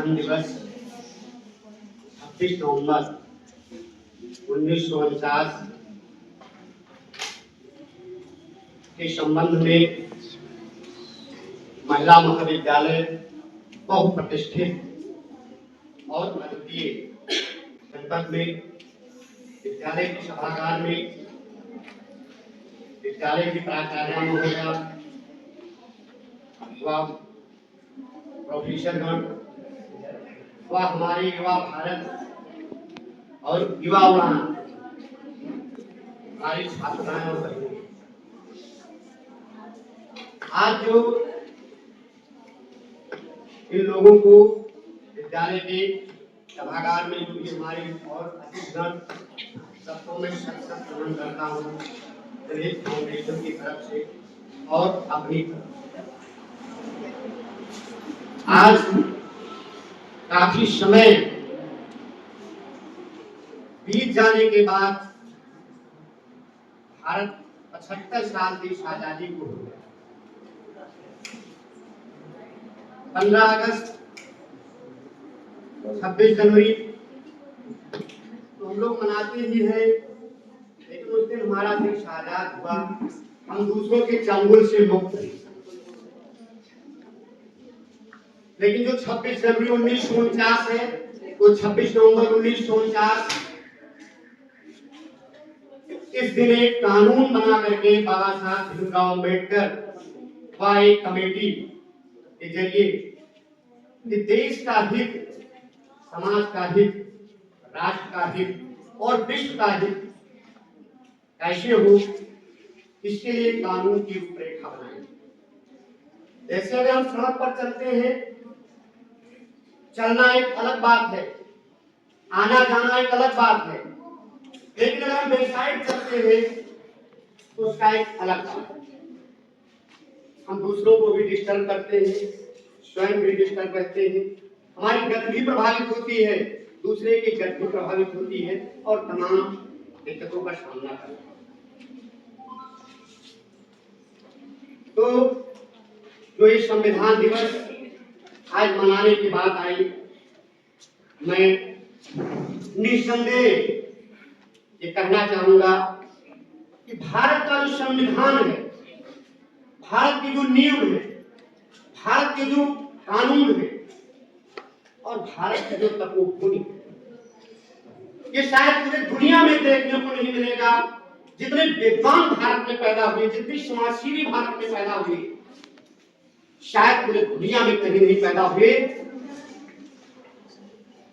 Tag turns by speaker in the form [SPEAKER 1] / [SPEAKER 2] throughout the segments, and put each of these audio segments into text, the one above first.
[SPEAKER 1] संविधान दिवस 26 नवंबर 1949 के संबंध में महिला महाविद्यालय बहुप्रतिष्ठित और अद्वितीय जनपद में विद्यालय के सभागार में विद्यालय की प्राचार्य महोदया व प्रोफेसरगण व हमारे युवा भारत और युवा उड़ान हमारी छात्राएं और बहनें, आज जो इन लोगों को विद्यालय के सभागार में जो हमारी और अतिथिगण सबको मैं सत्संग प्रदान करता हूँ फाउंडेशन की तरफ से और अपनी तरफ। आज काफी समय बीत जाने के बाद भारत 75 साल की आजादी को हो गया। 15 अगस्त 26 जनवरी तो हम लोग मनाते ही हैं, लेकिन उस दिन हमारा देश आजाद हुआ, हम दूसरों के चंगुल से मुक्त हुए। लेकिन जो 26 जनवरी 1949 है वो 26 नवंबर 1949 इस दिन एक कानून बना करके बाबा साहब भीमराव अम्बेडकर व एक कमेटी के जरिए देश का हित, समाज का हित, राष्ट्र का हित और विश्व का हित कैसे हो, इसके लिए कानून की रूपरेखा बनाई। जैसे अगर हम सड़क पर चलते हैं, चलना एक अलग बात है, आना जाना एक अलग बात है, लेकिन अगर हम बेसाइड चलते हैं तो उसका एक अलग बात है। हम दूसरों को भी डिस्टर्ब करते हैं, स्वयं भी डिस्टर्ब रहते हैं, हमारी गति भी प्रभावित होती है, दूसरे की गति भी प्रभावित होती है और तमाम दिक्कतों का सामना करते हैं। तो जो ये संविधान दिवस आज मनाने की बात आई, मैं निस्संदेह ये कहना चाहूंगा कि भारत का जो संविधान है, भारत के जो नियम है, भारत के जो कानून है और भारत की जो तपोभूमि, ये शायद पूरे दुनिया में देखने को नहीं मिलेगा। जितने विद्वान भारत में पैदा हुए, जितनी समाजसेवी भारत में पैदा हुए, शायद पूरे दुनिया में कहीं नहीं पैदा हुए।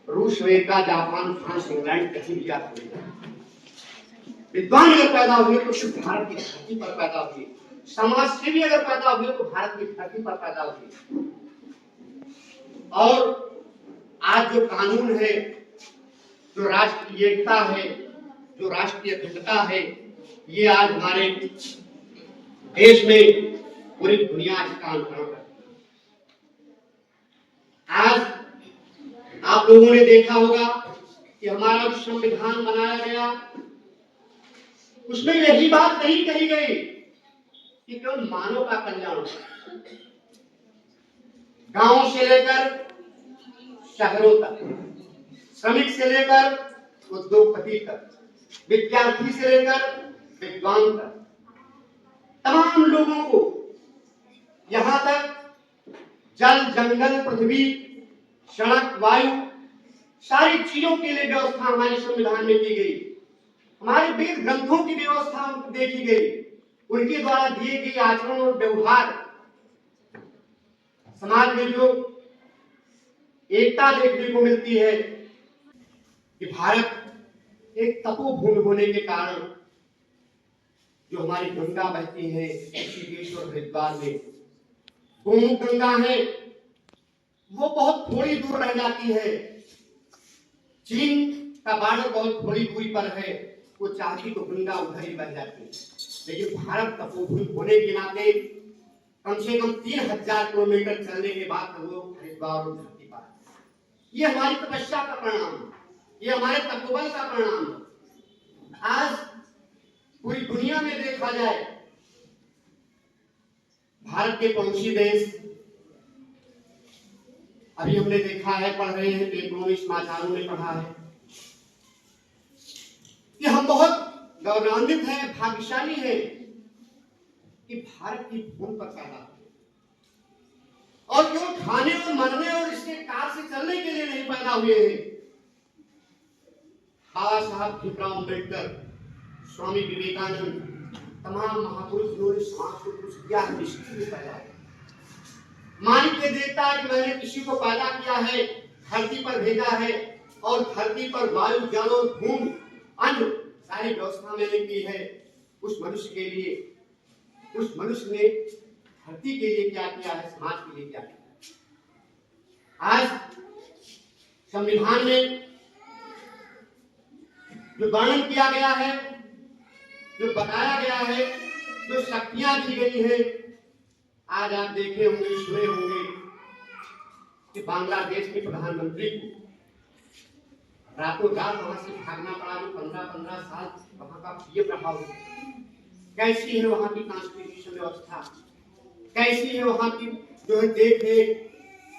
[SPEAKER 1] रूस, अमेरिका, जापान, फ्रांस, इंग्लैंड कहीं भी जाते हैं, विद्वान अगर पैदा हुए तो सिर्फ भारत की धरती पर पैदा हुए, समाजसेवी अगर पैदा हुए तो भारत की धरती पर पैदा हुए। और आज जो कानून है, जो राष्ट्रीय एकता है, जो राष्ट्रीय अखंडता है, ये आज हमारे देश में पूरी दुनिया इसका अनुकरण करती है। आज आप लोगों ने देखा होगा कि हमारा जो संविधान बनाया गया, उसमें यही बात नहीं कही गई कि केवल मानव का कल्याण हो, गांव से लेकर शहरों तक, श्रमिक से लेकर उद्योगपति तक, विद्यार्थी से लेकर विद्वान तक, तमाम लोगों को, यहां तक जल, जंगल, पृथ्वी, सड़क, वायु, सारी चीजों के लिए व्यवस्था हमारे संविधान में की गई। हमारे वेद ग्रंथों की व्यवस्था देखी गई, उनके द्वारा दिए गए आचरण और व्यवहार, समाज में जो एकता देखने को मिलती है कि भारत एक तपोभूमि होने के कारण जो हमारी गंगा बहती है ऋषिकेश और हरिद्वार में, गोमुख गंगा है, वो बहुत थोड़ी दूर रह जाती है। चीन का बॉर्डर बहुत थोड़ी दूरी पर है, वो चाहती तो गंगा उधर ही बह जाती है, लेकिन भारत तपोभूमि होने के नाते कम से कम 3000 किलोमीटर चलने के बाद वो हरिद्वार और धरती पर। ये हमारी तपस्या का परिणाम है, ये हमारे तपोबल का परिणाम है। आज पूरी दुनिया में देखा जाए, भारत के पड़ोसी देश अभी हमने देखा है, पढ़ रहे हैं, पेपरों में, समाचारों में पढ़ा है कि हम बहुत गौरवान्वित हैं, भाग्यशाली हैं कि भारत की भूमि पर पैदा हुए, और क्यों खाने और मरने और इसके कार से चलने के लिए नहीं पैदा हुए हैं। बाबा साहब भीमराव अम्बेडकर, स्वामी विवेकानंद, तमाम महापुरुष जिन्होंने समाज को कुछ किया है, निश्चित ही पैदा हुए। मालिक के देता है कि मैंने किसी को पैदा किया है, धरती पर भेजा है, और धरती पर वायु, जल और भूमि, अन्न सारी व्यवस्था मैंने की है उस मनुष्य के लिए। उस मनुष्य ने धरती के लिए क्या किया है, समाज के लिए क्या किया है। आज संविधान में जो वर्णन किया गया है, जो बताया गया है, जो शक्तियां दी गई है, आज आप देखे होंगे, सुने होंगे कि बांग्लादेश के प्रधानमंत्री को रातों रात वहां से भागना पड़ा, जो 15-15 साल वहां का पीएम रहा हो। कैसी है वहां की कॉन्स्टिट्यूशन व्यवस्था, कैसी है वहां की जो है देख रेख,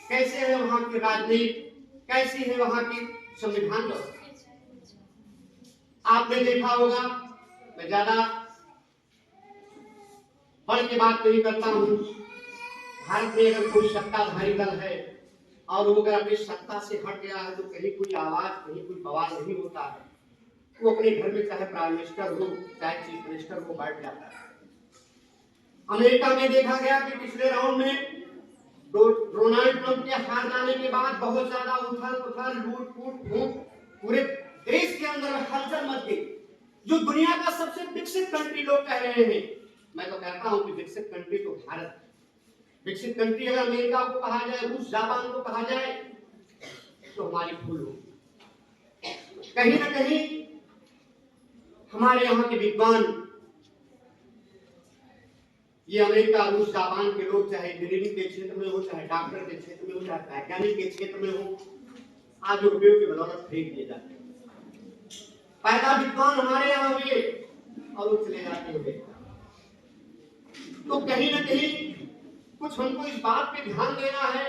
[SPEAKER 1] कैसे है वहां की राजनीति, कैसी है वहां की संविधान व्यवस्था। आपने देखा होगा, मैं ज्यादा बढ़ के बात नहीं करता हूं, भारत में अगर कोई सत्ताधारी दल है और वो अगर अपनी सत्ता से हट गया है तो कहीं कोई आवाज, कहीं कोई बवाल नहीं होता है। वो अपने घर में चाहे प्राइम मिनिस्टर हो, चाहे चीफ मिनिस्टर हो, बैठ जाता है। अमेरिका में देखा गया कि पिछले राउंड में डोनाल्ड ट्रंप के हार जाने के बाद बहुत ज्यादा उथल-पुथल, लूट-फूट, पूरे देश के अंदर हलचल मच गई। जो दुनिया का सबसे विकसित कंट्री लोग कह रहे हैं, मैं तो कहता हूं कि विकसित कंट्री तो भारत। विकसित कंट्री अगर अमेरिका को कहा जाए, रूस, जापान को कहा जाए, तो हमारी भूल होगी। कहीं ना कहीं हमारे यहाँ के विद्वान, ये अमेरिका, रूस, जापान के लोग, चाहे इंजीनियरिंग के क्षेत्र में हो, चाहे डॉक्टर के क्षेत्र में हो, चाहे वैज्ञानिक के क्षेत्र में हो, आज रुपयों की बदौलत फेंक दिए जाते हैं। पैदा विद्वान हमारे यहाँ हुए और वो चले जाते हुए। तो कहीं ना कहीं कुछ हमको इस बात पे ध्यान देना है,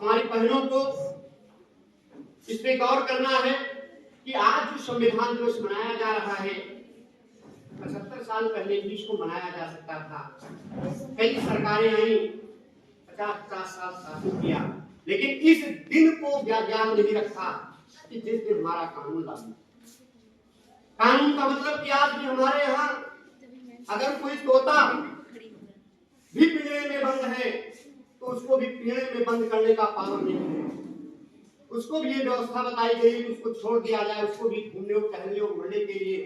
[SPEAKER 1] हमारी बहनों को इस पे गौर करना है कि आज जो संविधान दिवस मनाया जा रहा है, 75 साल पहले इसको मनाया जा सकता था। कई सरकारें आई, 50-50 साल शासन किया, लेकिन इस दिन को याद नहीं रखा कि जिस दिन हमारा कानून लागू। कानून का मतलब कि आज भी हमारे यहाँ अगर कोई तोता भी पिंजरे में बंद है तो उसको भी पिंजरे में बंद करने का पावर नहीं है। उसको भी ये व्यवस्था बताई गई कि उसको छोड़ दिया जाए, उसको भी घूमने और टहलने और उड़ने के लिए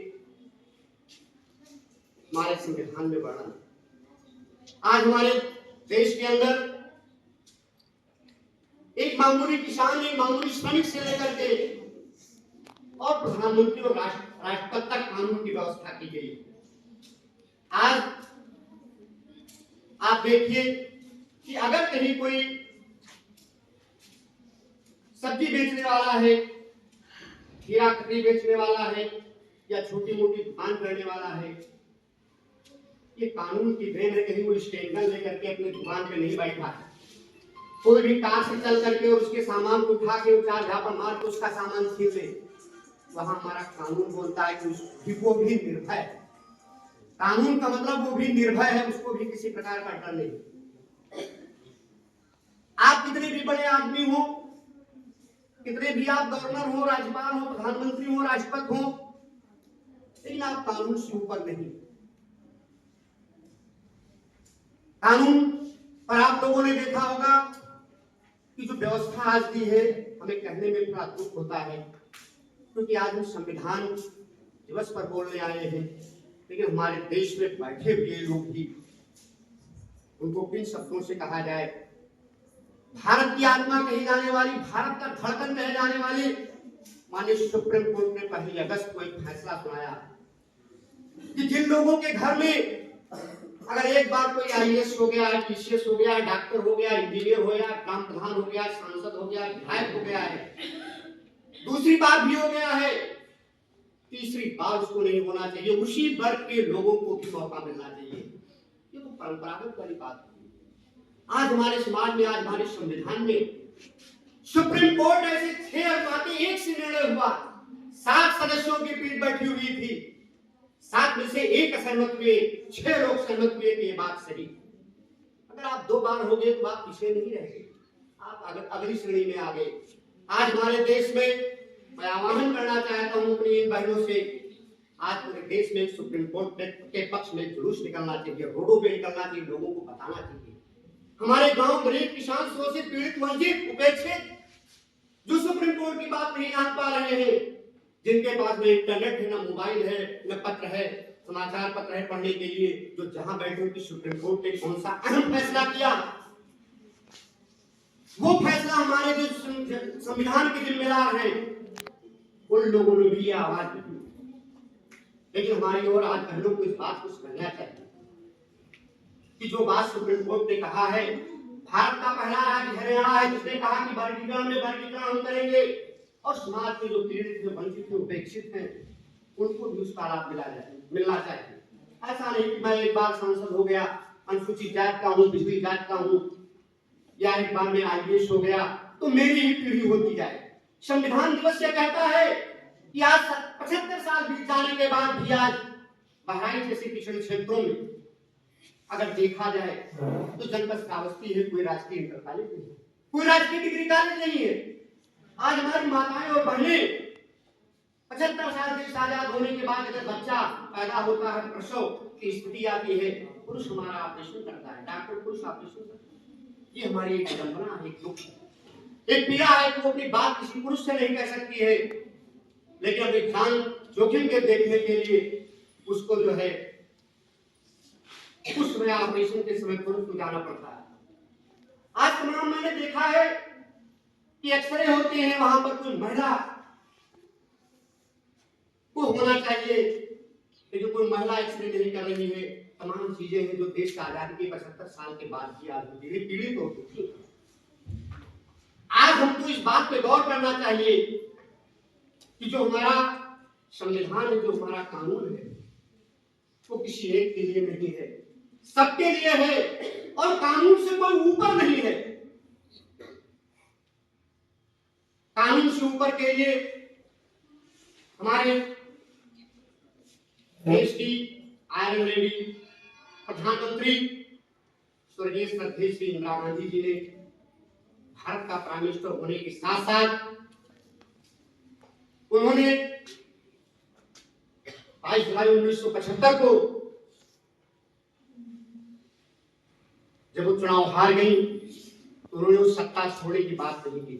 [SPEAKER 1] हमारे संविधान में वर्णन। आज हमारे देश के अंदर एक मामूली किसान, एक मामूली श्रमिक से लेकर के और प्रधानमंत्री और राष्ट्रपति तक कानून की व्यवस्था की गई। आज आप देखिए कि अगर कहीं कोई सब्जी बेचने वाला है, हीरा ककड़ी बेचने वाला है, या छोटी मोटी दुकान करने वाला है, ये कानून की देन है। कहीं वो स्टैंडर लेकर के अपनी दुकान पे नहीं बैठा है। कोई भी कार से चल करके और उसके सामान को उठा के चार झापड़ मार के उसका सामान छीन ले, वहां हमारा कानून बोलता है कि वो भी निर्भय। कानून का मतलब वो भी निर्भय है, उसको भी किसी प्रकार का डर नहीं। आप कितने भी बड़े आदमी हो, कितने भी आप गवर्नर हो, राज्यपाल हो, प्रधानमंत्री हो, राष्ट्रपति हो, लेकिन आप कानून से ऊपर नहीं। कानून पर आप लोगों ने देखा होगा कि जो व्यवस्था आज दी है, हमें कहने में थोड़ा दुख होता है, क्योंकि आज हम संविधान दिवस पर बोलने आए हैं, लेकिन हमारे देश में बैठे हुए लोग भी, उनको किन शब्दों से कहा जाए, भारत की आत्मा कही जाने वाली, भारत का धड़कन कहे जाने वाली माननीय सुप्रीम कोर्ट ने 1 अगस्त को एक फैसला सुनाया कि जिन लोगों के घर में अगर एक बार कोई आईएएस हो गया है, पीसीएस हो गया है, डॉक्टर हो गया, इंजीनियर हो गया, ग्राम प्रधान हो गया, सांसद हो गया, विधायक हो गया है, दूसरी बार भी हो गया है, तीसरी बार उसको नहीं होना चाहिए। उसी वर्ग के लोगों को भी मौका मिलना चाहिए। ये तो परंपरागत वाली बात है। आज हमारे समाज में, आज हमारे संविधान में सुप्रीम कोर्ट ऐसे थे अनुपाते एक से निर्णय हुआ, 7 सदस्यों की पीठ बैठी हुई थी, 7 में से एक असहमत हुए, 6 लोग सहमत हुए कि ये बात सही। अगर आप 2 बार हो गए तो आप पीछे नहीं रह गए, आप अगर अगली श्रेणी में आ गए। आज हमारे देश में मैं आह्वान करना चाहता हूं अपनी इन बहनों से, आज पूरे देश में सुप्रीम कोर्ट के पक्ष में जुलूस निकलना चाहिए, रोडों पे निकलना चाहिए, लोगों को बताना चाहिए। हमारे गांव गरीब किसान शोषित पीड़ित वंचित उपेक्षित जो सुप्रीम कोर्ट की बात नहीं जान पा रहे हैं, जिनके पास में इंटरनेट है, ना मोबाइल है, न पत्र है, समाचार पत्र है पढ़ने के लिए, जो जहां बैठे कि सुप्रीम कोर्ट ने कौन सा अहम फैसला किया, वो फैसला हमारे जो संविधान के जिम्मेदार हैं उन लोगों ने भी आवाज दी। लेकिन हमारी ओर आज बहनों को इस बात को समझना चाहिए कि जो बात सुप्रीम कोर्ट ने कहा है, भारत का पहला राज्य हरियाणा है जिसने कहा कि वर्गीकरण में वर्गीकरण हम करेंगे और समाज के जो पीड़ित हैं, वंचित हैं, उपेक्षित हैं, उनको भी उसका लाभ मिलना चाहिए। ऐसा नहीं कि मैं एक बार सांसद हो गया, अनुसूचित जाति का हूँ, पिछड़ी जाति का हूँ, या एक बार में आईएएस हो गया तो मेरी ही पीढ़ी होती जाए। संविधान दिवस ये कहता है कि आज 75 साल बीत जाने के बाद भी आज बहराइच जैसे पिछड़े क्षेत्रों में अगर देखा जाए तो जनपद श्रावस्ती है, कोई राजकीय इंटर कॉलेज नहीं है, कोई राजकीय डिग्री कॉलेज नहीं है। आज हमारी माताएं और बहनें 75 साल देश आजाद होने के बाद अगर बच्चा पैदा होता है, प्रसव की स्थिति आती है, पुरुष हमारा ऑपरेशन करता है, डॉक्टर पुरुष ऑपरेशन करता है। ये हमारी एक विडंबना है, एक दुख है, एक पीड़ा है कि वो अपनी बात किसी पुरुष से नहीं कह सकती है, लेकिन अपनी जान जोखिम के देखने के लिए उसको जो है उस समय ऑपरेशन के समय पुरुष को जाना पड़ता है। आज तमाम मैंने देखा है कि एक्सरे होते हैं, वहां पर कोई महिला को होना चाहिए, लेकिन कोई महिला एक्सरे नहीं कर रही है। तमाम चीजें हैं जो देश की आजादी के 75 साल के बाद भी आज होती है, पीड़ित होती थी। आज हमको इस बात पे गौर करना चाहिए कि जो हमारा संविधान है, जो हमारा कानून है, वो किसी एक के लिए नहीं है, सबके लिए है और कानून से कोई ऊपर नहीं है। कानून से ऊपर के लिए हमारे देश की आयरन लेडी प्रधानमंत्री स्वर्गीय श्रद्धेय श्री इंदिरा गांधी जी ने भारत का प्राइम मिनिस्टर होने के साथ साथ उन्होंने 22 जुलाई 1975 को जब वो चुनाव हार गई तो उन्होंने उस सत्ता छोड़ने की बात नहीं की।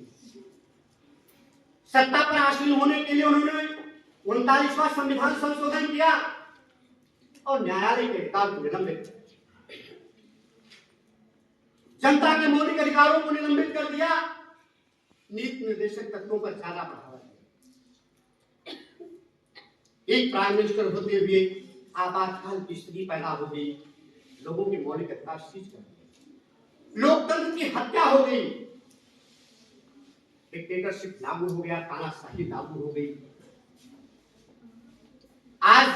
[SPEAKER 1] सत्ता पर हासिल होने के लिए उन्होंने 39वां संविधान संशोधन किया और न्यायालय के अधिकार को निलंबित किया, जनता के मौलिक अधिकारों को निलंबित कर दिया, नीति निर्देशक तत्वों पर ज्यादा बढ़ावा दिया। एक प्राइम मिनिस्टर होते हुए आपातकाल की स्थिति पैदा हो गई, लोगों के मौलिक अधिकार सीज कर दिए, लोकतंत्र की हत्या हो गई, डिक्टेटरशिप लागू हो गया, तानाशाही लागू हो गई। आज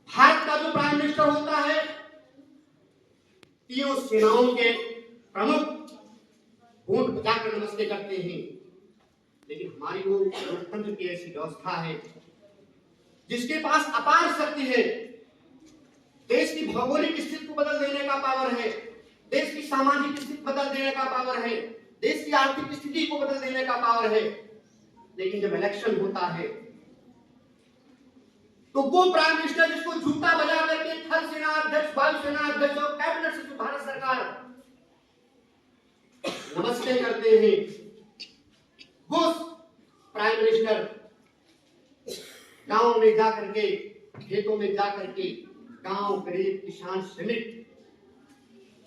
[SPEAKER 1] भारत का जो प्राइम मिनिस्टर होता है, तीनों सेनाओं के प्रमुख वोट बचाकर नमस्ते करते हैं, लेकिन हमारी वो लोकतंत्र की ऐसी व्यवस्था है जिसके पास अपार शक्ति है, देश की भौगोलिक स्थिति को बदल देने का पावर है, देश की सामाजिक स्थिति बदल देने का पावर है, देश की आर्थिक स्थिति को बदल देने का पावर है। लेकिन जब इलेक्शन होता है तो वो प्राइम मिनिस्टर जिसको जूता बजा करके थल सेना अध्यक्ष, वायु सेना अध्यक्ष और कैबिनेट सचिव भारत सरकार नमस्ते करते हैं, वो प्राइम मिनिस्टर गांव में जा करके, खेतों में जा करके गांव गरीब किसान श्रमिक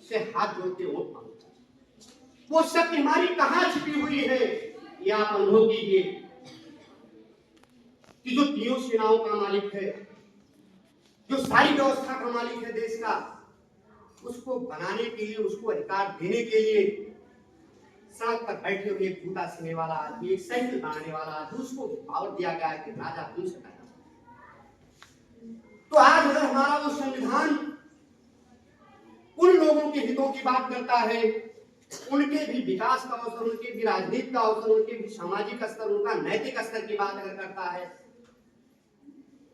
[SPEAKER 1] से हाथ जोड़ के वोट मांगता है। वो शक्ति हमारी कहां छिपी हुई है, ये आप अनुभव कीजिए कि जो तीनों सेनाओं का मालिक है, जो सारी व्यवस्था का मालिक है देश का, उसको बनाने के लिए, उसको अधिकार देने के लिए सड़क पर बैठे हुए एक जूता सीने वाला आदमी, एक साइकिल बनाने वाला आदमी, उसको पावर दिया गया है कि राजा बन सकता है। तो आज अगर हमारा वो संविधान उन लोगों के हितों की बात करता है उनके भी विकास का अवसर, उनके भी राजनीति का अवसर, उनके भी सामाजिक स्तर, उनका नैतिक स्तर की बात अगर करता है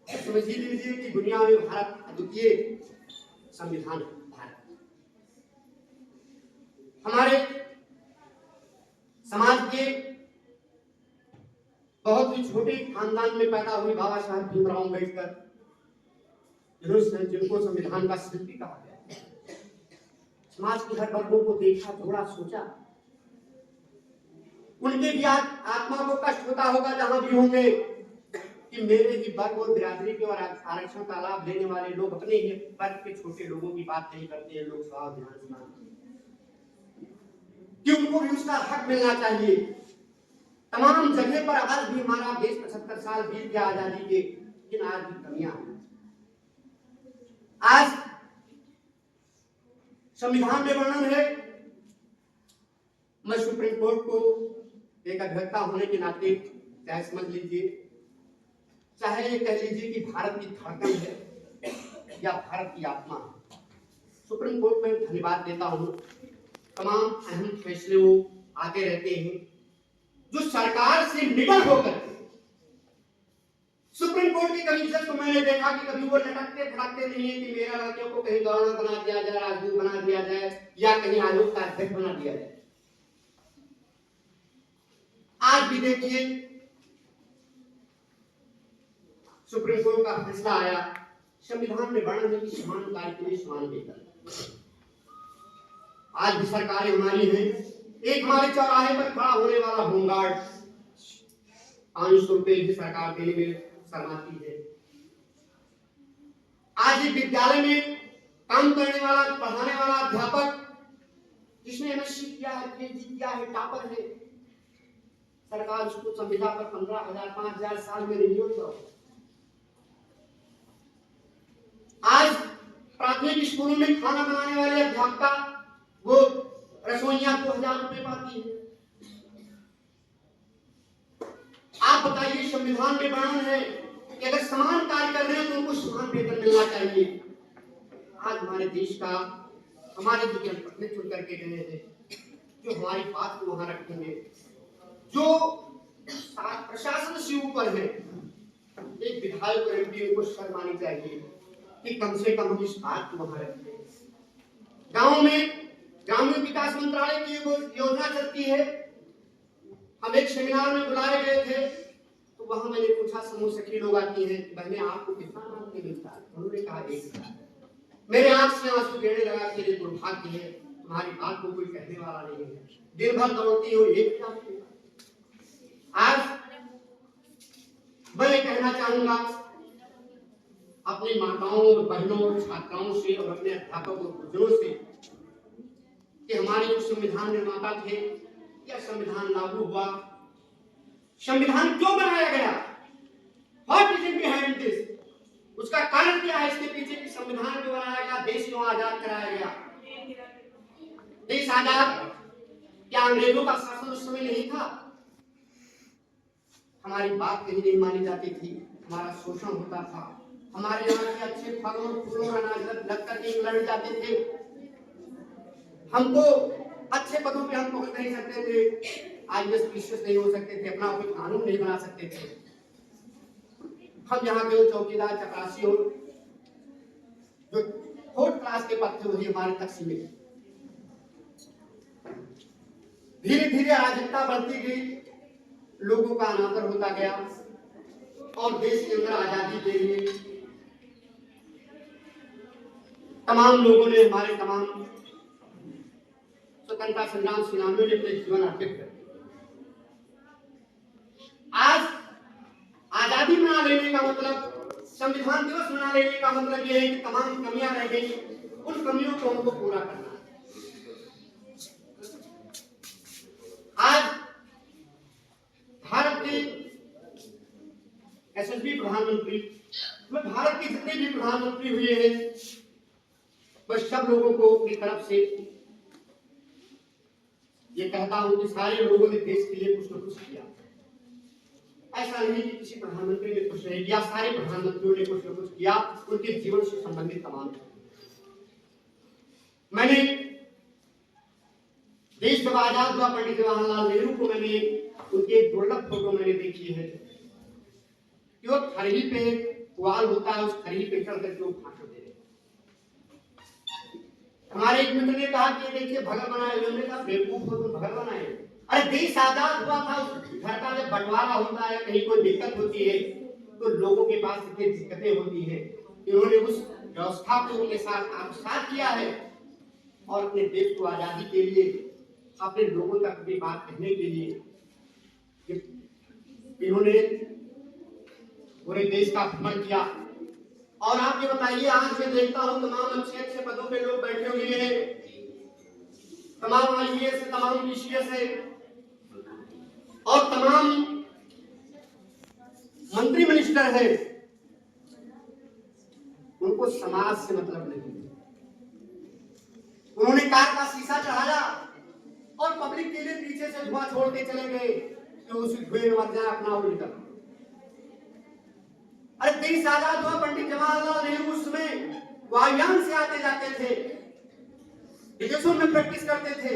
[SPEAKER 1] तो समझ लीजिए कि दुनिया में भारत अद्वितीय संविधान है। भारत हमारे समाज के बहुत ही छोटे खानदान में पैदा हुई बाबा साहब भीमराव अम्बेडकर, जिनको संविधान का शिल्पी कहा गया, समाज के हर वर्गों को देखा, जोड़ा, सोचा। उनके भी आत्मा को कष्ट होता होगा जहां भी होंगे कि मेरे ही वर्ग और बिरादरी के और आरक्षण का लाभ लेने वाले लोग अपने ही वर्ग के छोटे लोगों की बात नहीं करते हैं लोकसभा विधानसभा में, कि उनको भी उसका हक मिलना चाहिए। तमाम जगह पर आज भी हमारा देश 75 साल बीत गया आजादी के, लेकिन आज भी कमियां हैं। आज संविधान में वर्णन है, मैं सुप्रीम कोर्ट को एक अभियंता होने के नाते चाहे समझ लीजिए, चाहे ये कह लीजिए कि भारत की धड़कन है या भारत की आत्मा है, सुप्रीम कोर्ट में धन्यवाद देता हूं। तमाम अहम फैसले वो आते रहते हैं जो सरकार से निडर होकर। सुप्रीम कोर्ट के कमीशन को मैंने देखा कि कभी वो लटकते फटकते नहीं है कि मेरा लड़कियों को कहीं गवर्नर बना दिया जाए, राजदूत बना दिया जाए या कहीं आयोग का अध्यक्ष बना दिया जाए। आज भी देखिए सुप्रीम कोर्ट का फैसला आया, संविधान में वर्णन है कि समान कार्य के लिए समान वेतन। आज भी सरकारें हमारी हैं, एक हमारे चौराहे पर खड़ा होने वाला होमगार्ड 500 रुपए भी सरकार देने में शर्माती है। आज एक विद्यालय में काम करने वाला, पढ़ाने वाला अध्यापक जिसने एमएससी किया है, पीएचडी किया है, टॉपर है, सरकार उसको संविदा पर 15,000 5,000 साल में रिन्यूअल करो। आज प्राथमिक स्कूलों में खाना बनाने वाले अध्यापिका वो रसोइया 2,000 रुपए पाती है। आप बताइए, संविधान में वर्णन है कि अगर समान कार्य कर रहे हैं तो उनको समान वेतन मिलना चाहिए। आज हमारे देश का, हमारे जो जनप्रतिनिधि चुन करके गए हैं, जो हमारी बात को वहां रखेंगे, जो प्रशासन से ऊपर है, एक विधायक और एमपी को शर्म आनी चाहिए कि कम से कम हम इस बात को वहां रखें। गांव में ग्रामीण विकास मंत्रालय की योजना चलती है। हम एक सेमिनार में बुलाए गए थे तो वहां मैंने पूछा, समूह सखी लोग आती हैं, बहने आपको कितना लाभ मिलता है? उन्होंने कहा 1,000। मेरे आंख से आंसू गिरने लगा कि ये दुर्भाग्य है, तुम्हारी बात को कोई कहने वाला नहीं है, दिन भर दौड़ती हो, 1,000। आज मैं कहना चाहूंगा अपनी माताओं, बहनों, छात्राओं से और अपने अध्यापकों और गुरुजनों से कि हमारे जो संविधान निर्माता थे, क्या संविधान लागू हुआ, संविधान क्यों बनाया गया, व्हाट इज बिहाइंड दिस, उसका कारण क्या है, इसके पीछे कि संविधान क्यों बनाया गया, देश क्यों आजाद कराया गया। देश आजाद क्या अंग्रेजों का शासन उस समय नहीं था? हमारी बात कहीं नहीं मानी जाती थी, हमारा शोषण होता था, हमारे यहाँ के अच्छे फलों फूलों अनाज लग करके इंग्लैंड जाते थे, हमको अच्छे पदों पे हम पहुंच नहीं सकते थे, आईएएस पीसीएस नहीं हो सकते थे, अपना कोई कानून नहीं बना सकते थे। हम यहाँ के चौकीदार चपरासी हो, जो फोर्थ क्लास के पद थे, वही हमारे तक सीमित। धीरे धीरे अराजकता बढ़ती गई, लोगों का अनादर होता गया और देश के अंदर आजादी के लिए तमाम लोगों ने, हमारे तमाम स्वतंत्रता संग्राम सेनानियों ने अपने जीवन अर्पित कर दिए। आज आजादी मना लेने का मतलब, संविधान दिवस मना लेने का मतलब यह है कि तमाम कमियां रह गई, उन कमियों को हमको पूरा करना है। आज भारत के यशस्वी प्रधानमंत्री, भारत के जितने भी प्रधानमंत्री हुए हैं, बस सब लोगों को अपनी तरफ से ये कहता हूं कि सारे लोगों ने देश के लिए कुछ न कुछ किया। ऐसा नहीं कि किसी प्रधानमंत्री ने कुछ नहीं किया, सारे प्रधानमंत्रियों ने कुछ न कुछ किया, उनके जीवन से संबंधित तमाम। मैंने देश जब आजाद हुआ, पंडित जवाहरलाल नेहरू को मैंने उनकी एक दुर्लभ फोटो मैंने देखी है कि वो खड़ी पे पुआल होता है, उस खड़ी पे चढ़ करके वो भाषण दे रहे। हमारे एक मित्र ने कहा कि देखिए भगत बनाए, उन्होंने कहा बेवकूफ हो तुम भगत बनाए। अरे देश आजाद हुआ था, उस घर का जब बंटवारा होता है, कहीं कोई दिक्कत होती है तो लोगों के पास इतनी दिक्कतें होती है, इन्होंने उस व्यवस्था को उनके साथ आत्मसात किया है और अपने देश को आजादी के लिए, अपने लोगों तक अपनी बात कहने के लिए इन्होंने पूरे देश का भ्रमण किया। और आप ये बताइए, आज मैं देखता हूं तमाम अच्छे अच्छे पदों पे लोग बैठे हुए हैं, तमाम आईएएस है, तमाम बीसीएस है और तमाम मंत्री मिनिस्टर है, उनको समाज से मतलब नहीं। उन्होंने कार का शीशा चढ़ाया और पब्लिक के लिए पीछे से धुआं छोड़ के चले गए कि उस धुएं में मर जाए, अपना वो निकल। अरे देश आजाद हुआ, पंडित जवाहरलाल नेहरू उसमें वायुयान से आते जाते थे, विदेशों में प्रैक्टिस करते थे,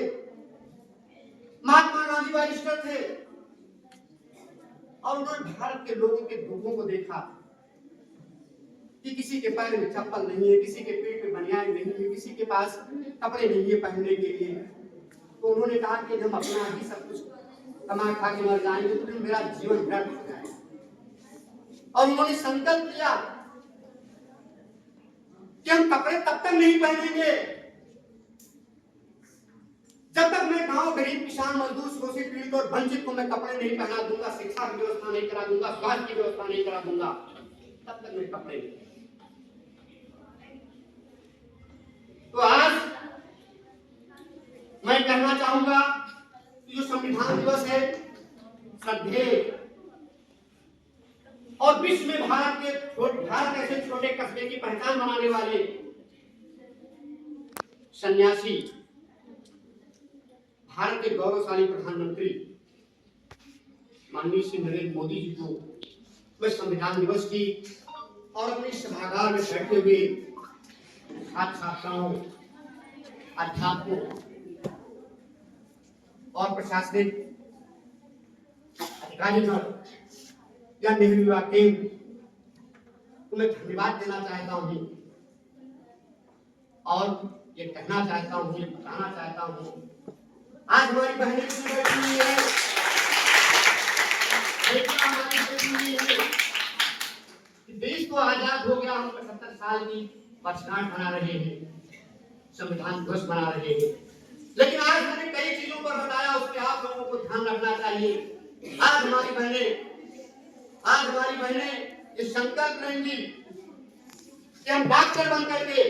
[SPEAKER 1] महात्मा गांधी बैरिस्टर थे और उन्होंने भारत के लोगों के दुखों को देखा कि किसी के पैर में चप्पल नहीं है, किसी के पेट में बनियान नहीं है, किसी के पास कपड़े नहीं है पहनने के लिए। तो उन्होंने कहा कि हम अपना ही सब कुछ कमा खा के मर जाएंगे तो मेरा जीवन व्यर्थ हो जाएगा। और उन्होंने संकल्प लिया कि हम कपड़े तब तक नहीं पहनेंगे जब तक मैं गांव गरीब किसान मजदूर शोषित पीड़ित और वंचित को मैं कपड़े नहीं पहना दूंगा, शिक्षा की व्यवस्था नहीं करा दूंगा, स्वास्थ्य की व्यवस्था नहीं करा दूंगा, तब तक मैं कपड़े नहीं। तो आज मैं कहना चाहूंगा कि जो संविधान दिवस है, श्रद्धेय और विश्व में भारत ऐसे छोटे कस्बे की पहचान बनाने वाले सन्यासी, भारत के गौरवशाली प्रधानमंत्री माननीय श्री नरेंद्र मोदी जी को वह संविधान दिवस की और अपने सभागार में बैठे हुए छात्र छात्राओं, अध्यापकों और प्रशासनिक अधिकारीगण या नेहरू युवा केंद्र को मैं धन्यवाद देना चाहता हूं और ये कहना चाहता हूं, ये बताना चाहता हूं, आज हमारी बहनें बैठी हुई है, देश तो आजाद हो गया, हम 75 साल की वर्षगांठ मना रहे हैं, संविधान दिवस मना रहे हैं, लेकिन आज मैंने कई चीजों पर बताया, उसके आप लोगों को ध्यान रखना चाहिए। आज हमारी बहनें ये संकल्प लेंगी कि हम डॉक्टर बन करके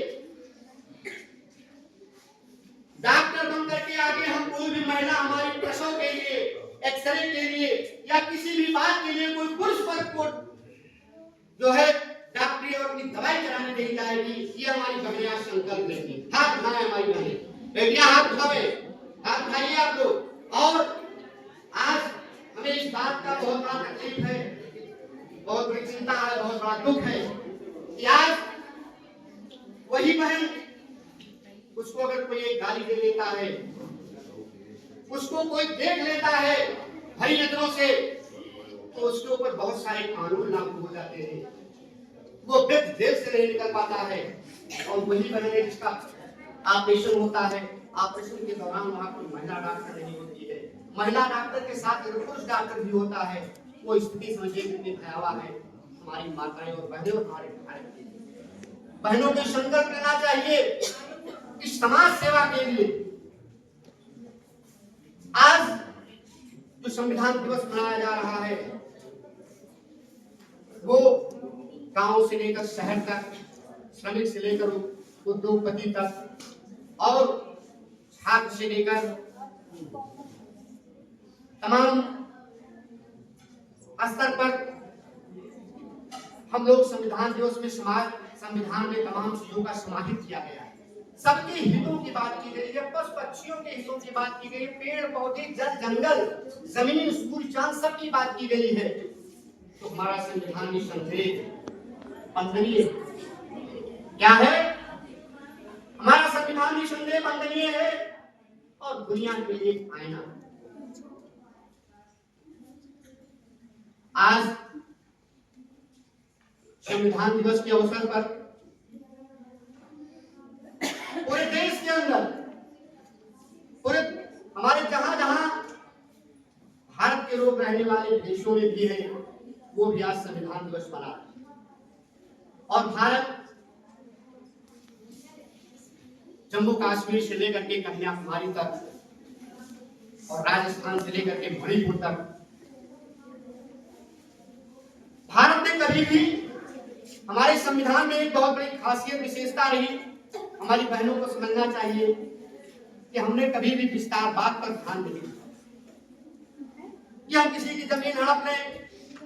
[SPEAKER 1] आगे हम कोई भी महिला हमारी प्रसव के लिए, एक्सरे के लिए या किसी भी बात के लिए कोई पुरुष पर कोट जो है डॉक्टरी और अपनी दवाई कराने नहीं जाएगी। ये हमारी बहनें संकल्प लेंगी। हाथ उठाएं हमारी बहनें, बेटियां हाथ उठाइए आप लोग। और आज हमें इस बात का बहुत बड़ा तकलीफ है, बहुत बड़ी चिंता है, बहुत बड़ा दुख है कि आज वही बहन, उसको अगर कोई एक गाली दे लेता है, उसको कोई देख लेता है भरी नजरों से, तो उसके ऊपर बहुत सारे कानून लागू हो जाते हैं, वो व्यक्ति जेल से नहीं निकल पाता है। और वही बहन जिसका ऑपरेशन होता है, ऑपरेशन के दौरान वहां कोई महिला डॉक्टर नहीं होती है, महिला डॉक्टर के साथ अगर पुरुष डॉक्टर भी होता है, वो स्थिति समझिए कितनी भयावह है। हमारी माताएं और बहनें और हमारे भारत की बहनों को संकल्प लेना चाहिए कि समाज सेवा के लिए आज जो संविधान दिवस मनाया जा रहा है, वो गांव से लेकर शहर तक, श्रमिक से लेकर उद्योगपति तक और छात्र से लेकर तमाम स्तर पर हम लोग संविधान दिवस में संविधान में तमाम चीजों का समाहित किया गया है। सबके हितों की बात की गई है, पशु पक्षियों के हितों की बात की गई है, पेड़ पौधे जल जंगल जमीन सूर्य चांद सबकी बात की गई है। तो हमारा संविधान निसंदेह वंदनीय क्या है? हमारा संविधान निसंदेह वंदनीय है और और दुनिया के लिए एक आईना है। आज संविधान दिवस के अवसर पर पूरे देश के अंदर, पूरे हमारे जहां जहां भारत के लोग रहने वाले देशों में भी है, वो भी आज संविधान दिवस मना रहे हैं। और भारत जम्मू कश्मीर से लेकर के कन्याकुमारी तक और राजस्थान से लेकर के मणिपुर तक, भारत ने कभी भी, हमारे संविधान में एक बहुत बड़ी खासियत विशेषता रही, हमारी बहनों को समझना चाहिए कि हमने कभी भी विस्तारवाद पर ध्यान नहीं दिया कि हम किसी की जमीन हड़प लें,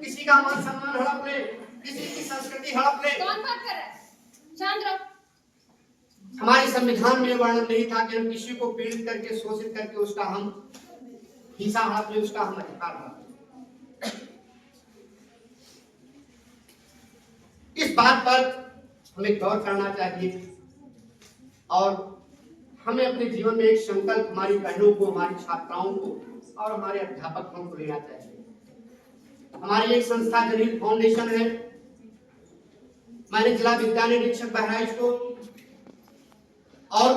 [SPEAKER 1] किसी का मान सम्मान हड़प ले, किसी की संस्कृति हड़प ले।
[SPEAKER 2] कौन बात कर रहा है? शांत रहो।
[SPEAKER 1] हमारे संविधान में वर्णन नहीं था कि हम किसी को पीड़ित करके, शोषित करके उसका हम हिस्सा हड़प ले, उसका हम अधिकार हड़प ले। इस बात पर हमें गौर करना चाहिए और हमें अपने जीवन में एक संकल्प हमारी बहनों को, हमारी छात्राओं को और हमारे अध्यापकों को लेना चाहिए। हमारी एक संस्था जनहित फाउंडेशन है। मैंने जिला विद्यालय निरीक्षक बहराइच को और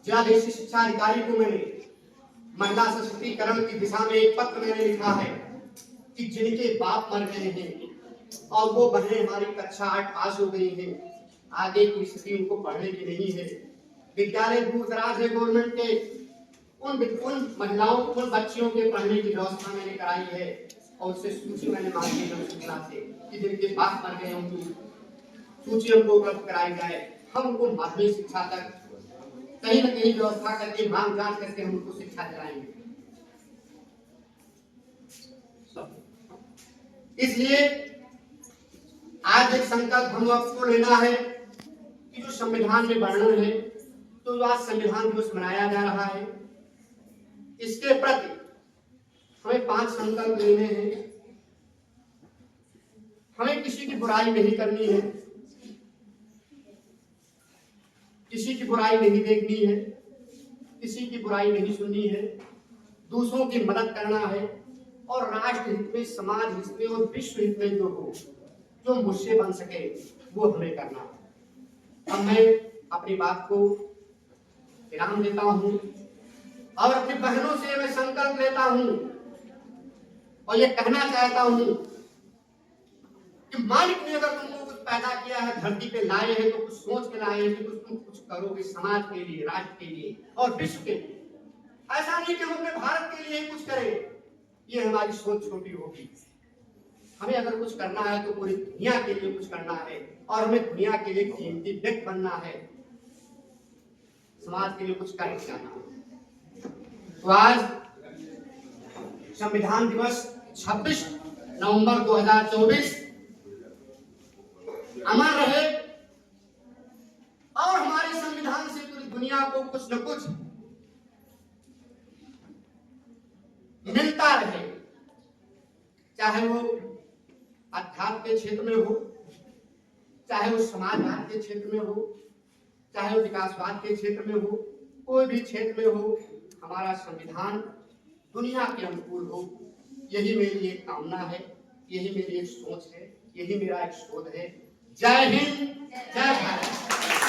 [SPEAKER 1] जिला देशी शिक्षा अधिकारी को मैंने महिला सशक्तिकरण की दिशा में एक पत्र मैंने लिखा है कि जिनके बाप मर गए हैं और वो बहनें हमारी कक्षा 8 पास हो गई हैं, आगे की स्थिति उनको पढ़ने की नहीं है, विद्यालय दूर दराज है गवर्नमेंट के, उन महिलाओं, उन बच्चियों के पढ़ने की व्यवस्था मैंने कराई है और उससे सूची मैंने मांगी है सूचना से कि जिनके बाप मर गए उनकी सूची हमको उपलब्ध कराई जाए। हम उनको माध्यमिक शिक्षा तक कहीं न कहीं व्यवस्था करके, मांग जांच करके हम उनको शिक्षा दिलाएंगे। इसलिए आज एक संकल्प हम आपको लेना है कि जो संविधान में वर्णन है, तो आज संविधान दिवस मनाया जा रहा है, इसके प्रति हमें 5 संकल्प लेने हैं। हमें किसी की बुराई नहीं करनी है, किसी की बुराई नहीं देखनी है, किसी की बुराई नहीं सुननी है, दूसरों की मदद करना है और राष्ट्र हित में, समाज हित में और विश्व हित में जो हो, जो मुझसे बन सके वो हमें करना है। अब मैं अपनी बात को विराम देता हूं और अपनी बहनों से मैं संकल्प लेता हूं और ये कहना चाहता हूं कि मालिक ने अगर तुमको कुछ पैदा किया है, धरती पे लाए हैं, तो कुछ सोच के लाए हैं कि तुम कुछ करोगे समाज के लिए, राष्ट्र के लिए और विश्व के लिए। ऐसा नहीं कि हम अपने भारत के लिए कुछ करें, ये हमारी सोच छोटी होगी। हमें अगर कुछ करना है तो पूरी दुनिया के लिए कुछ करना है और हमें दुनिया के लिए कीमती व्यक्ति बनना है, समाज के लिए कुछ करके जाना है। तो आज संविधान दिवस 26 नवंबर 2024 अमर रहे और हमारे संविधान से पूरी दुनिया को कुछ न कुछ मिलता रहे, चाहे वो अध्यात्म के क्षेत्र में हो, चाहे वो समाजवाद के क्षेत्र में हो, चाहे वो विकासवाद के क्षेत्र में हो, कोई भी क्षेत्र में हो, हमारा संविधान दुनिया के अनुकूल हो। यही मेरी एक कामना है, यही मेरी एक सोच है, यही मेरा एक शोध है। जय हिंद, जय भारत।